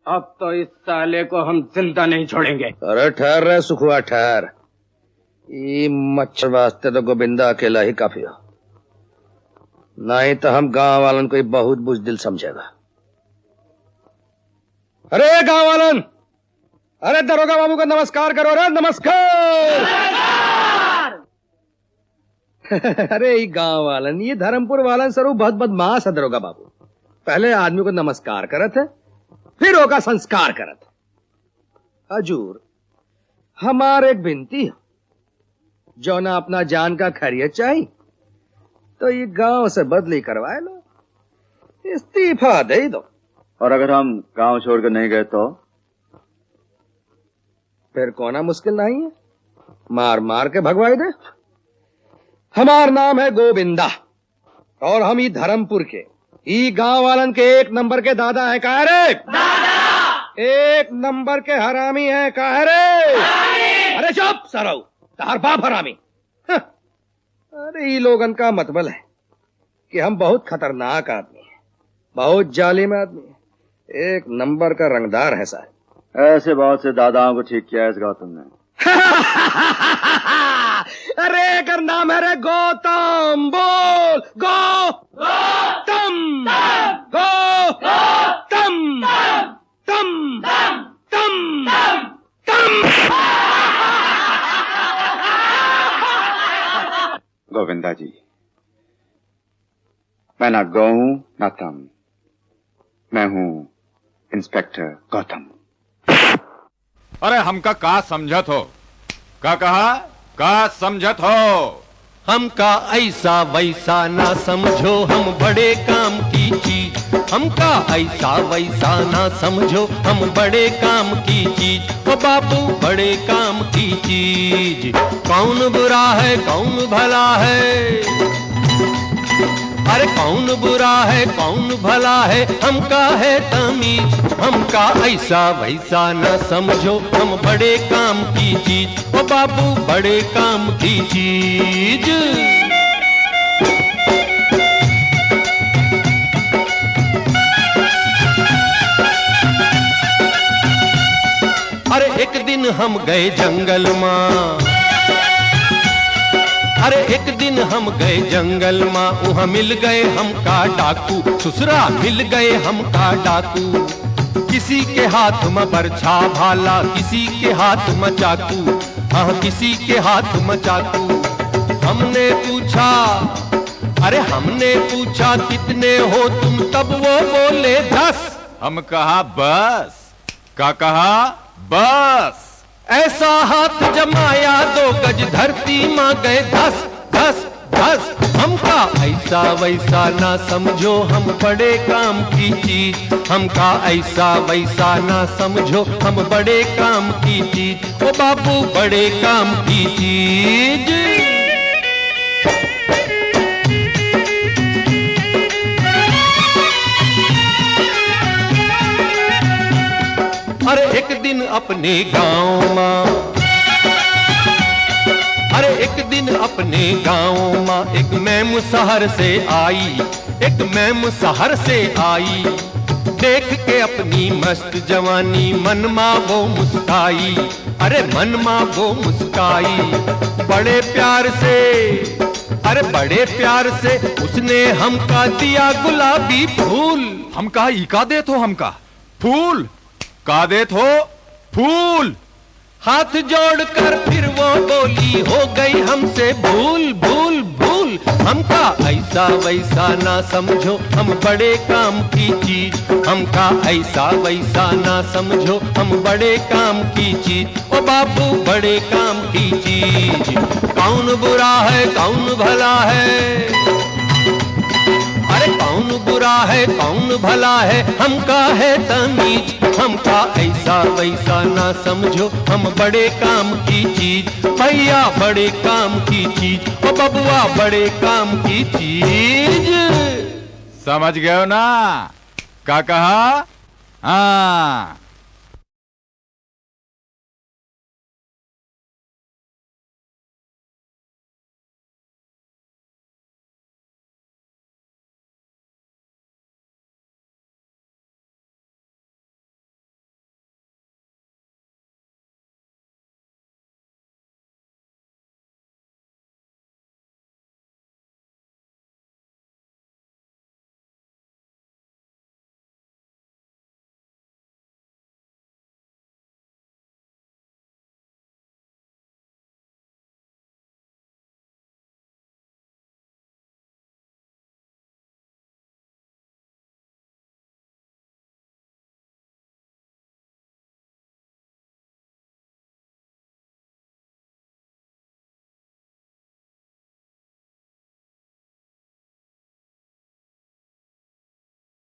अब तो इस साले को हम जिंदा नहीं छोड़ेंगे। अरे ठहर रहे सुखुआ, ठहर। ये मच्छर वास्ते तो गोविंदा अकेला ही काफी हो, नहीं तो हम गांव वालन को बहुत बुजदिल समझेगा। अरे गांव वालन, अरे दरोगा बाबू को नमस्कार करो। अरे नमस्कार। अरे ये गांव वालन, ये धर्मपुर वालन स्वरूप बहुत बदमाश है दरोगा बाबू। पहले आदमी को नमस्कार करत है, फिर ओका संस्कार करत है। हजूर, हमार एक विनती है, जो ना अपना जान का खैरियत चाहिए तो ये गांव से बदली करवाए लो, इस्तीफा दे दो। और अगर हम गांव छोड़कर नहीं गए तो? फिर कोना मुश्किल नहीं है, मार मार के भगवाई दे। हमार नाम है गोविंदा और हम ही धर्मपुर के ई गांव वालन के एक नंबर के दादा है। कहा रे दादा? एक नंबर के हरामी है। कहा रे? अरे चुप सरऊ, तार बाप हरामी। अरे ये लोगन का मतबल है कि हम बहुत खतरनाक आदमी हैं, बहुत जालिम आदमी है, एक नंबर का रंगदार है साहब। ऐसे बहुत से दादाओं को ठीक किया है इस गौतम ने। अरे अगर नाम है रे गौतम। बोल गौतम, गौतम, तम तम तम। गोविंदा जी, मैं ना गौ हूं ना तम, मैं हूं इंस्पेक्टर गौतम। अरे हमका का समझत हो? का कहा? का समझत हो? हमका ऐसा वैसा ना समझो, हम बड़े काम की चीज। हमका ऐसा वैसा ना समझो, हम बड़े काम की चीज। ओ बाबू बड़े काम की चीज। कौन बुरा है कौन भला है, अरे कौन बुरा है कौन भला है, हमका है तमीज। हमका ऐसा वैसा न समझो, हम बड़े काम की चीज। ओ बाबू बड़े काम की चीज। अरे एक दिन हम गए जंगल मां, अरे एक दिन हम गए जंगल मां, वहां मिल गए हमका डाकू। ससुरा मिल गए हमका डाकू। किसी के हाथ में बरछा भाला, किसी के हाथ में चाकू। हाँ किसी के हाथ में चाकू। हमने पूछा, अरे हमने पूछा कितने हो तुम, तब वो बोले 10। हम कहा बस। का कहा? बस। ऐसा हाथ जमाया 2 गज धरती मां गए धस धस धस। हमका ऐसा वैसा ना समझो, हम बड़े काम की चीज। हमका ऐसा वैसा ना समझो, हम बड़े काम की चीज। ओ बाबू बड़े काम की चीज। अरे एक दिन अपने गांव में, अरे एक दिन अपने गांव में एक मैम शहर से आई। एक मैम शहर से आई, देख के अपनी मस्त जवानी मन मां वो मुस्काई। अरे मन मां वो मुस्काई। बड़े प्यार से, अरे बड़े प्यार से उसने हमका दिया गुलाबी फूल। हमका इका देत हो? हमका फूल का देत हो? फूल। हाथ जोड़कर फिर वो बोली, हो गई हमसे भूल भूल भूल। हमका ऐसा वैसा ना समझो, हम बड़े काम की चीज। हमका ऐसा वैसा ना समझो, हम बड़े काम की चीज। ओ बाबू बड़े काम की चीज। कौन बुरा है कौन भला है, अरे कौन बुरा है कौन भला है, हमका है तमीज। हमका ऐसा वैसा ना समझो, हम बड़े काम की चीज। भैया बड़े काम की चीज, ओ बबुआ बड़े काम की चीज। समझ गए हो ना? का कहा? हाँ।